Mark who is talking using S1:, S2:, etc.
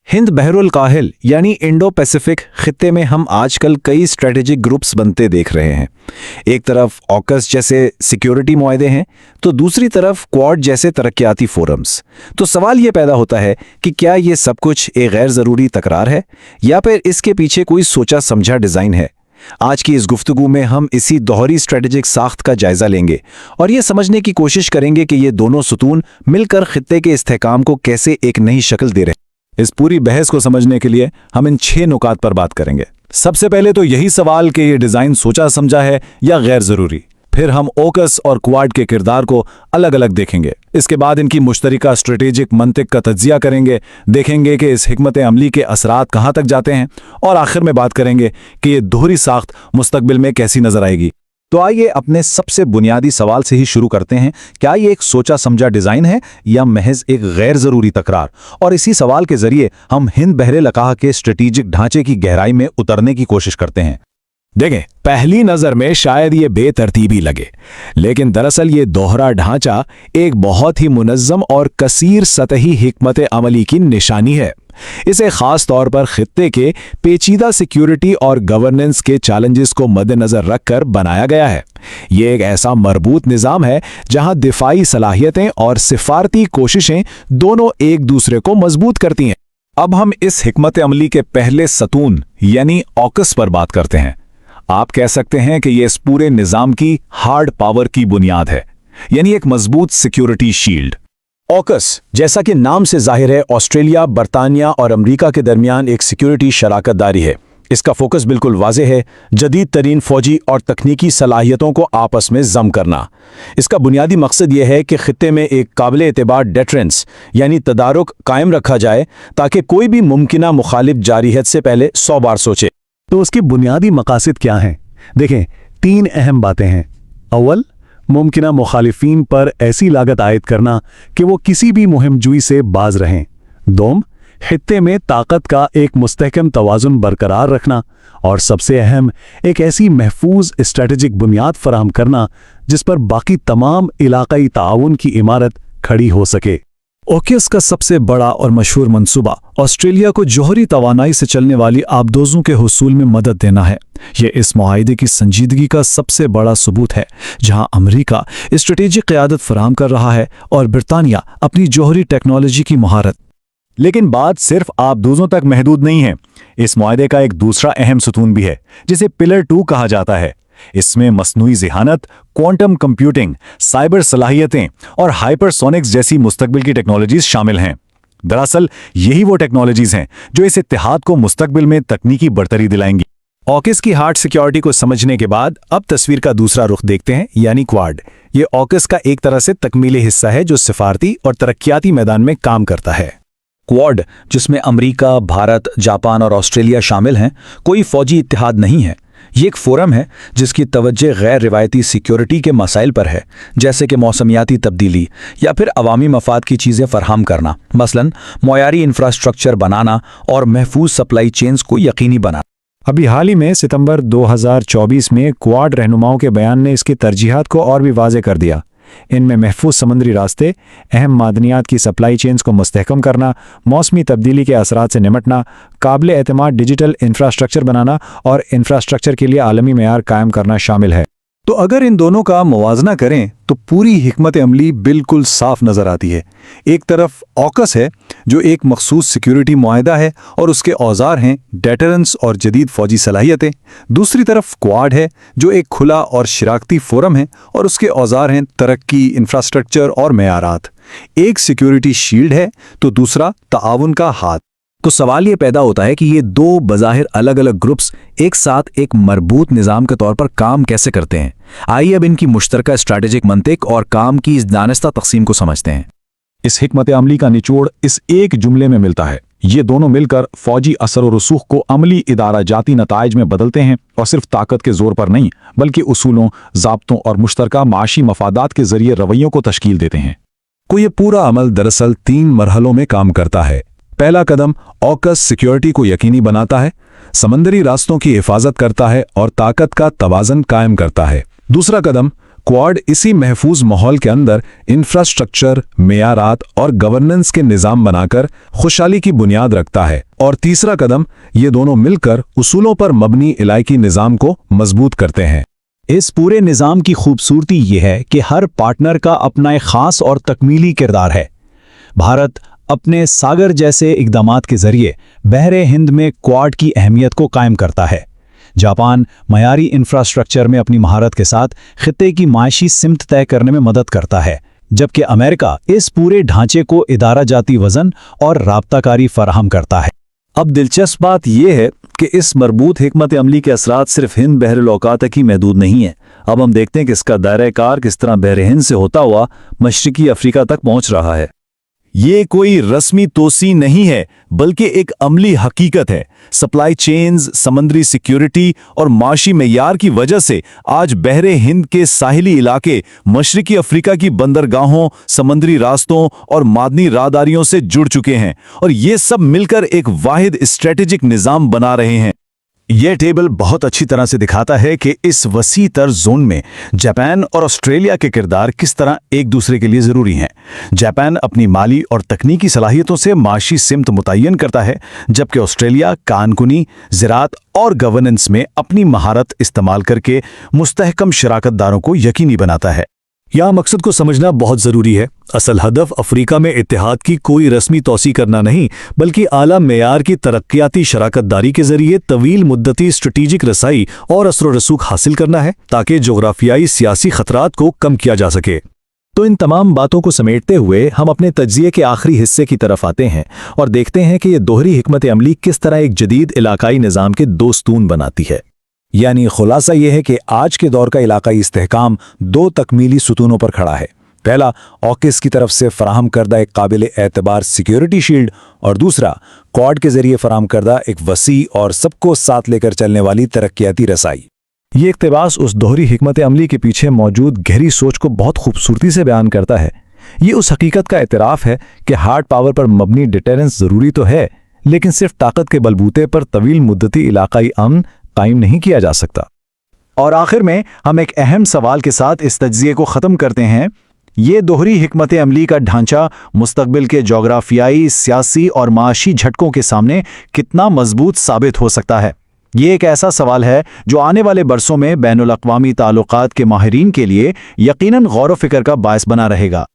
S1: हिंद बहरुल काहिल यानी Indo Pacific खित्ते में हम आजकल कई स्ट्रेटेजिक ग्रुप्स बनते देख रहे हैं। एक तरफ ऑकस जैसे सिक्योरिटी मुआहदे हैं तो दूसरी तरफ क्वाड जैसे तरक्याती फोरम्स। तो सवाल ये पैदा होता है कि क्या ये सब कुछ एक गैर ज़रूरी तकरार है या फिर इसके पीछे कोई सोचा समझा डिज़ाइन है। आज की इस गुफ्तगू में हम इसी दोहरी स्ट्रेटेजिक साख्त का जायजा लेंगे और ये समझने की कोशिश करेंगे कि ये दोनों सुतून मिलकर खित्ते के इस्तेहकाम को कैसे एक नई शक्ल दे रहे हैं। इस पूरी बहस को समझने के लिए हम इन 6 नुकात पर बात करेंगे। सबसे पहले तो यही सवाल कि ये डिज़ाइन सोचा समझा है या गैर ज़रूरी। फिर हम ऑकस और क्वाड के किरदार को अलग अलग देखेंगे। इसके बाद इनकी मुश्तरका स्ट्रेटेजिक मंतिक का तज्जिया करेंगे, देखेंगे कि इस हिकमत अमली के असरात कहाँ तक जाते हैं और आखिर में बात करेंगे कि ये दोहरी साख्त मुस्तकबिल में कैसी नजर आएगी। तो आइए अपने सबसे बुनियादी सवाल से ही शुरू करते हैं। क्या ये एक सोचा समझा डिज़ाइन है या महज एक गैर ज़रूरी तकरार? और इसी सवाल के जरिए हम हिंद बहरे लकाह के स्ट्रेटेजिक ढांचे की गहराई में उतरने की कोशिश करते हैं।
S2: देखें, पहली नज़र में शायद ये बेतरतीबी लगे, लेकिन दरअसल ये दोहरा ढांचा एक बहुत ही मुनज़्ज़म और कसीर सतही हिकमत अमली की निशानी है। इसे खास तौर पर खित्ते के पेचीदा सिक्योरिटी और गवर्नेंस के चैलेंजेस को मद्देनजर रखकर बनाया गया है। ये एक ऐसा मरबूत निज़ाम है जहां दिफाई सलाहियतें और सिफारती कोशिशें दोनों एक दूसरे को मजबूत करती हैं।
S1: अब हम इस हिकमत अमली के पहले सतून यानी ऑकस पर बात करते हैं। आप कह सकते हैं कि ये इस पूरे निज़ाम की हार्ड पावर की बुनियाद है, यानी एक मजबूत सिक्योरिटी शील्ड।
S2: ऑकस, जैसा कि नाम से जाहिर है, ऑस्ट्रेलिया, बरतानिया और अमेरिका के दरमियान एक सिक्योरिटी शराकतदारी है। इसका फोकस बिल्कुल वाज़ेह है, जदीद तरीन फौजी और तकनीकी सलाहियतों को आपस में जम करना। इसका बुनियादी मकसद यह है कि खित्ते में एक काबिल एतबार डेटरेंस यानी तदारुक कायम रखा जाए ताकि कोई भी मुमकिना मुखालिफ जारियत से पहले 100 बार सोचे।
S3: तो उसकी बुनियादी मकासद क्या हैं? देखें, 3 अहम बातें हैं। अव्वल, मुमकिना मुखालिफिन पर ऐसी लागत आयद करना कि वो किसी भी मुहिमजुई से बाज रहें। दोम, खित्ते में ताकत का एक मुस्तहकम तवाज़ुन बरकरार रखना। और सबसे अहम, एक ऐसी महफूज स्ट्रेटेजिक बुनियाद फराहम करना जिस पर बाकी तमाम इलाकाई ताउन की इमारत खड़ी हो सके।
S1: ऑकस का सबसे बड़ा और मशहूर मंसूबा ऑस्ट्रेलिया को जौहरी तवानाई से चलने वाली आबदोजों के हुसूल में मदद देना है। यह इस मुआहदे की संजीदगी का सबसे बड़ा सबूत है, जहां अमेरिका स्ट्रेटेजिक क़यादत फराहम कर रहा है और बरतानिया अपनी जौहरी टेक्नोलॉजी की महारत।
S3: लेकिन बात सिर्फ आबदोजों तक महदूद नहीं है। इस मुआहदे का एक दूसरा अहम सतून भी है जिसे पिलर 2 कहा जाता है। इसमें मसनूई ज़िहानत, क्वांटम कंप्यूटिंग, साइबर सलाहियतें और हाइपरसोनिक्स जैसी मुस्तकबिल की टेक्नोलॉजीज शामिल हैं। दरअसल यही वो टेक्नोलॉजीज हैं जो इस इत्तेहाद को मुस्तकबिल में तकनीकी बढ़तरी दिलाएंगी।
S1: ऑकस की हार्ड सिक्योरिटी को समझने के बाद अब तस्वीर का दूसरा रुख देखते हैं, यानी क्वाड। ये ऑकस का एक तरह से तकमीली हिस्सा है जो सिफारती और तरक्याती मैदान में काम करता है। क्वाड, जिसमें अमेरिका, भारत, जापान और ऑस्ट्रेलिया शामिल हैं, कोई फौजी इत्तेहाद नहीं है। ये एक फोरम है जिसकी तवज्जो गैर रिवायती सिक्योरिटी के मसाइल पर है, जैसे कि मौसमियाती तब्दीली या फिर अवामी मफाद की चीज़ें फराहम करना, मसलन मयारी इंफ्रास्ट्रक्चर बनाना और महफूज सप्लाई चेन्स को यकीनी बनाना।
S3: अभी हाल ही में सितंबर 2024 में क्वाड रहनुमाओं के बयान ने इसकी तरजीहात को और भी वाज़ेह कर दिया। इनमें महफूज समुद्री रास्ते, अहम मादनियात की सप्लाई चेन्स को मुस्तहकम करना, मौसमी तब्दीली के असरात से निमटना, काबिल एतमाद डिजिटल इंफ्रास्ट्रक्चर बनाना और इंफ्रास्ट्रक्चर के लिए आलमी मेयार कायम करना शामिल है।
S1: तो अगर इन दोनों का मुवाजना करें तो पूरी हिकमत अमली बिल्कुल साफ नजर आती है। एक तरफ ऑकस है जो एक मखसूस सिक्योरिटी मुआहदा है और उसके औजार हैं डेटरेंस और जदीद फौजी सलाहियतें। दूसरी तरफ क्वाड है जो एक खुला और शिराकती फोरम है और उसके औजार हैं तरक्की, इंफ्रास्ट्रक्चर और मेयारात। एक सिक्योरिटी शील्ड है तो दूसरा ताआवुन का हाथ। तो सवाल ये पैदा होता है कि ये दो बज़ाहिर अलग अलग ग्रुप्स एक साथ एक मरबूत निज़ाम के तौर पर काम कैसे करते हैं। आइए अब इनकी मुश्तरका स्ट्रैटेजिक मंतिक और काम की इस दानिस्ता तक़सीम को समझते हैं।
S3: इस हिकमत अमली का निचोड़ इस एक जुमले में मिलता है। ये दोनों मिलकर फौजी असर और रसूख को अमली इदारा जाती नताइज में बदलते हैं, और सिर्फ ताकत के जोर पर नहीं बल्कि उसूलों, ज़ाब्तों और मुश्तरका माशी मफादात के जरिए रवैयों को तश्कील देते हैं।
S1: को ये पूरा अमल दरअसल 3 मरहलों में काम करता है। पहला कदम ऑकस सिक्योरिटी को यकीनी बनाता है, समंदरी रास्तों की हिफाजत करता है और ताकत का तवाज़न कायम करता है। दूसरा कदम
S2: क्वाड इसी महफूज माहौल के अंदर इंफ्रास्ट्रक्चर, मेयारात और गवर्नेंस के निज़ाम बनाकर खुशहाली की बुनियाद रखता है। और तीसरा कदम, ये दोनों मिलकर उसूलों पर मबनी इलाक़ाई निज़ाम को मजबूत करते हैं।
S4: इस पूरे निज़ाम की खूबसूरती ये है कि हर पार्टनर का अपना एक ख़ास और तकमीली किरदार है। भारत अपने सागर जैसे इक़दामात के ज़रिए बहरे हिंद में क्वाड की अहमियत को कायम करता है। जापान मयारी इंफ्रास्ट्रक्चर में अपनी महारत के साथ खित्ते की माशी सिमत तय करने में मदद करता है, जबकि अमेरिका इस पूरे ढांचे को इदारा जाती वज़न और राब्ताकारी फराहम करता है।
S3: अब दिलचस्प बात यह है कि इस मरबूत हिकमत अमली के असरात सिर्फ हिंद बहरुल औकात तक ही महदूद नहीं है। अब हम देखते हैं कि इसका दायरा कार किस तरह बहर हिंद से होता हुआ मशरिकी अफ्रीका तक पहुंच रहा है।
S2: ये कोई रस्मी तोसी नहीं है, बल्कि एक अमली हकीकत है। सप्लाई चेन्स, समंदरी सिक्योरिटी और माशी मेयार की वजह से आज बहरे हिंद के साहिली इलाके मशरिकी अफ्रीका की बंदरगाहों, समंदरी रास्तों और मादनी राहदारियों से जुड़ चुके हैं, और ये सब मिलकर एक वाहिद स्ट्रेटेजिक निज़ाम बना रहे हैं।
S3: यह टेबल बहुत अच्छी तरह से दिखाता है कि इस वसी तर जोन में जापान और ऑस्ट्रेलिया के किरदार किस तरह एक दूसरे के लिए ज़रूरी हैं। जापान अपनी माली और तकनीकी सलाहियतों से माशी सिमत मुतय्यन करता है, जबकि ऑस्ट्रेलिया कानकुनी, ज़राअत और गवर्नेंस में अपनी महारत इस्तेमाल करके मुस्तहकम शराकतदारों को यकीनी बनाता है। यहाँ मकसद को समझना बहुत ज़रूरी है। असल हदफ अफ्रीका में इत्तेहाद की कोई रस्मी तोसी करना नहीं, बल्कि आला मेयार की तरक्याती शराकतदारी के ज़रिए तवील मुद्दती स्ट्रेटेजिक रसाई और असर रसूख हासिल करना है, ताकि जोग्राफियाई सियासी खतरात को कम किया जा सके।
S4: तो इन तमाम बातों को समेटते हुए हम अपने तज्ज़िये के आखिरी हिस्से की तरफ आते हैं और देखते हैं कि ये दोहरी हिकमत अमली किस तरह एक जदीद इलाकाई निज़ाम के दो स्तून बनाती है।
S1: यानी खुलासा यह है कि आज के दौर का इलाकाई इस्तेहकाम दो तकमीली सुतूनों पर खड़ा है। पहला, ऑकिस की तरफ से फराहम करदा एक काबिल एतबार सिक्योरिटी शील्ड, और दूसरा, क्वाड के जरिए फराहम करदा एक वसी और सबको साथ लेकर चलने वाली तरक्याती रसाई।
S4: ये इक़्तिबास उस दोहरी हिकमत अमली के पीछे मौजूद गहरी सोच को बहुत खूबसूरती से बयान करता है। ये उस हकीकत का एतराफ़ है कि हार्ड पावर पर मबनी डिटेरेंस ज़रूरी तो है, लेकिन सिर्फ ताकत के बलबूते पर तवील मुद्दती इलाकाई अमन कायम नहीं किया जा सकता। और आखिर में हम एक अहम सवाल के साथ इस तज्ज़िये को ख़त्म करते हैं। ये दोहरी हिकमत अमली का ढांचा मुस्तक़बिल के जोग्राफियाई, सियासी और माशी झटकों के सामने कितना मजबूत साबित हो सकता है? ये एक ऐसा सवाल है जो आने वाले बरसों में बैनुल अक़वामी ताल्लुक़ात के माहिरीन के लिए यकीनन गौर व फ़िक्र का बायस बना रहेगा।